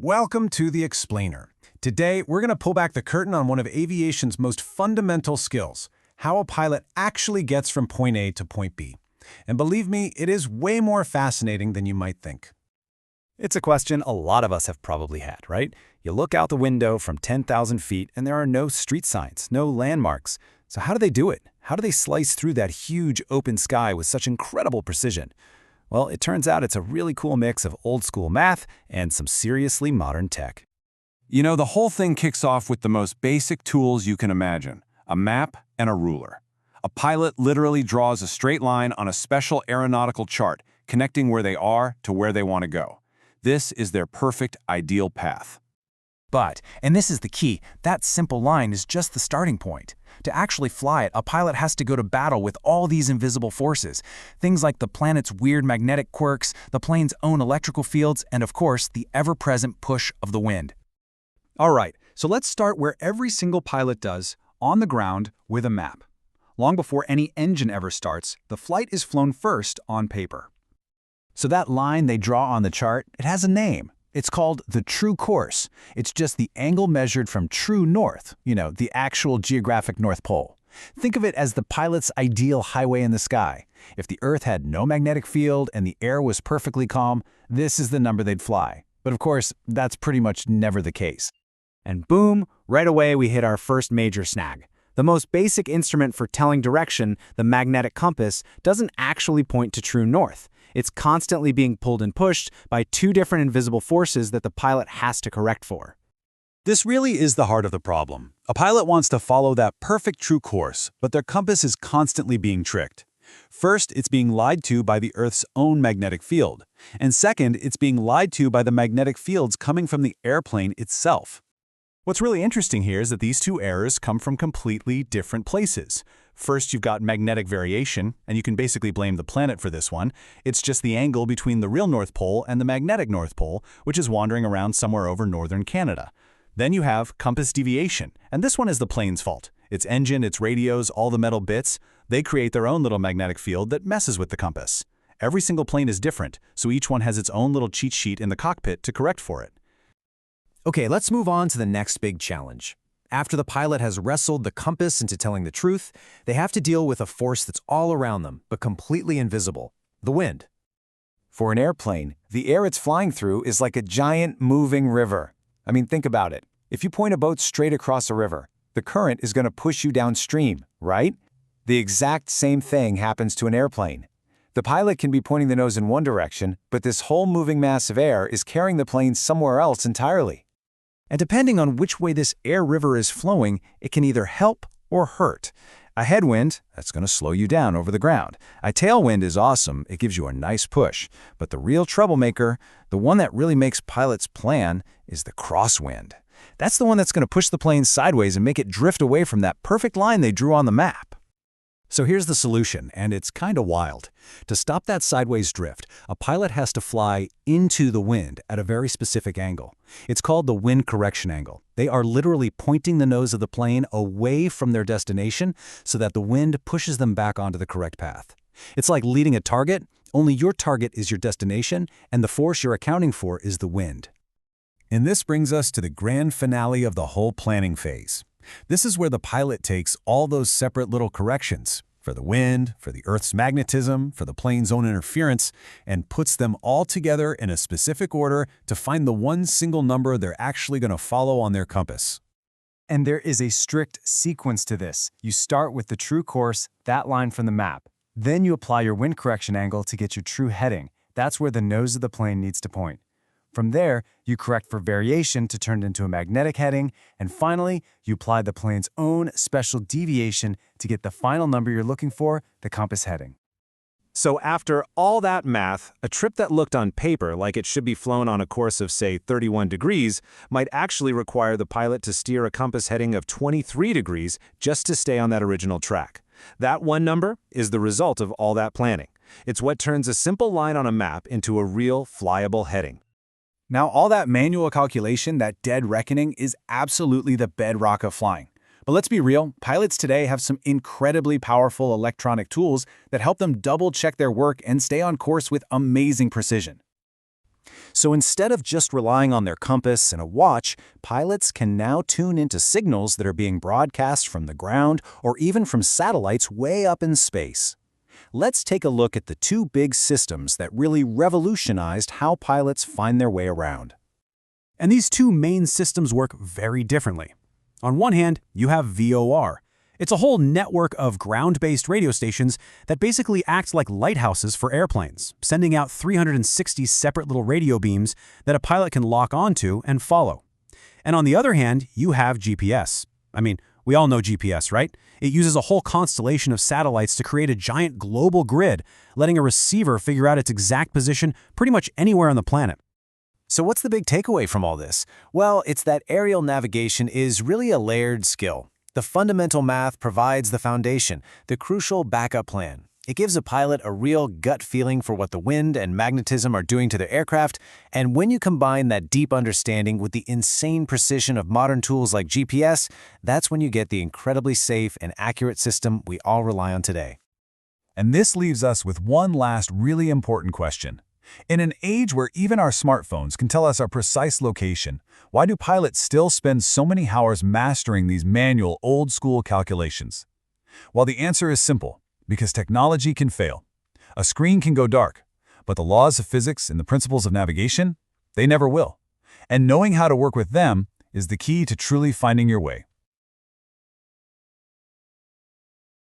Welcome to The Explainer. Today, we're going to pull back the curtain on one of aviation's most fundamental skills, how a pilot actually gets from point A to point B. And believe me, it is way more fascinating than you might think. It's a question a lot of us have probably had, right? You look out the window from 10,000 feet and there are no street signs, no landmarks. So how do they do it? How do they slice through that huge open sky with such incredible precision? Well, it turns out it's a really cool mix of old-school math and some seriously modern tech. You know, the whole thing kicks off with the most basic tools you can imagine, a map and a ruler. A pilot literally draws a straight line on a special aeronautical chart, connecting where they are to where they want to go. This is their perfect, ideal path. But, and this is the key, that simple line is just the starting point. To actually fly it, a pilot has to go to battle with all these invisible forces. Things like the planet's weird magnetic quirks, the plane's own electrical fields, and of course, the ever-present push of the wind. All right, so let's start where every single pilot does, on the ground with a map. Long before any engine ever starts, the flight is flown first on paper. So that line they draw on the chart, it has a name. It's called the true course. It's just the angle measured from true north, the actual geographic North Pole. Think of it as the pilot's ideal highway in the sky. If the Earth had no magnetic field and the air was perfectly calm, this is the number they'd fly. But of course, that's pretty much never the case. And boom, right away we hit our first major snag. The most basic instrument for telling direction, the magnetic compass, doesn't actually point to true north. It's constantly being pulled and pushed by two different invisible forces that the pilot has to correct for. This really is the heart of the problem. A pilot wants to follow that perfect true course, but their compass is constantly being tricked. First, it's being lied to by the Earth's own magnetic field. And second, it's being lied to by the magnetic fields coming from the airplane itself. What's really interesting here is that these two errors come from completely different places. First, you've got magnetic variation, and you can basically blame the planet for this one. It's just the angle between the real North Pole and the magnetic North Pole, which is wandering around somewhere over northern Canada. Then you have compass deviation, and this one is the plane's fault. Its engine, its radios, all the metal bits, they create their own little magnetic field that messes with the compass. Every single plane is different, so each one has its own little cheat sheet in the cockpit to correct for it. Okay, let's move on to the next big challenge. After the pilot has wrestled the compass into telling the truth, they have to deal with a force that's all around them, but completely invisible: the wind. For an airplane, the air it's flying through is like a giant moving river. I mean, think about it. If you point a boat straight across a river, the current is going to push you downstream, right? The exact same thing happens to an airplane. The pilot can be pointing the nose in one direction, but this whole moving mass of air is carrying the plane somewhere else entirely. And depending on which way this air river is flowing, it can either help or hurt. A headwind, that's going to slow you down over the ground. A tailwind is awesome, it gives you a nice push. But the real troublemaker, the one that really makes pilots plan, is the crosswind. That's the one that's going to push the plane sideways and make it drift away from that perfect line they drew on the map. So here's the solution, and it's kind of wild. To stop that sideways drift, a pilot has to fly into the wind at a very specific angle. It's called the wind correction angle. They are literally pointing the nose of the plane away from their destination so that the wind pushes them back onto the correct path. It's like leading a target, only your target is your destination, and the force you're accounting for is the wind. And this brings us to the grand finale of the whole planning phase. This is where the pilot takes all those separate little corrections for the wind, for the Earth's magnetism, for the plane's own interference, and puts them all together in a specific order to find the one single number they're actually going to follow on their compass. And there is a strict sequence to this. You start with the true course, that line from the map. Then you apply your wind correction angle to get your true heading. That's where the nose of the plane needs to point. From there, you correct for variation to turn it into a magnetic heading, and finally, you apply the plane's own special deviation to get the final number you're looking for, the compass heading. So after all that math, a trip that looked on paper like it should be flown on a course of, say, 31 degrees might actually require the pilot to steer a compass heading of 23 degrees just to stay on that original track. That one number is the result of all that planning. It's what turns a simple line on a map into a real flyable heading. Now, all that manual calculation, that dead reckoning, is absolutely the bedrock of flying. But let's be real, pilots today have some incredibly powerful electronic tools that help them double-check their work and stay on course with amazing precision. So instead of just relying on their compass and a watch, pilots can now tune into signals that are being broadcast from the ground or even from satellites way up in space. Let's take a look at the two big systems that really revolutionized how pilots find their way around. And these two main systems work very differently. On one hand, you have VOR. It's a whole network of ground-based radio stations that basically act like lighthouses for airplanes, sending out 360 separate little radio beams that a pilot can lock onto and follow. And on the other hand, you have GPS. I mean, we all know GPS, right? It uses a whole constellation of satellites to create a giant global grid, letting a receiver figure out its exact position pretty much anywhere on the planet. So what's the big takeaway from all this? Well, it's that aerial navigation is really a layered skill. The fundamental math provides the foundation, the crucial backup plan. It gives a pilot a real gut feeling for what the wind and magnetism are doing to their aircraft, and when you combine that deep understanding with the insane precision of modern tools like GPS, that's when you get the incredibly safe and accurate system we all rely on today. And this leaves us with one last really important question. In an age where even our smartphones can tell us our precise location, why do pilots still spend so many hours mastering these manual, old-school calculations? Well, the answer is simple. Because technology can fail. A screen can go dark, but the laws of physics and the principles of navigation, they never will. And knowing how to work with them is the key to truly finding your way.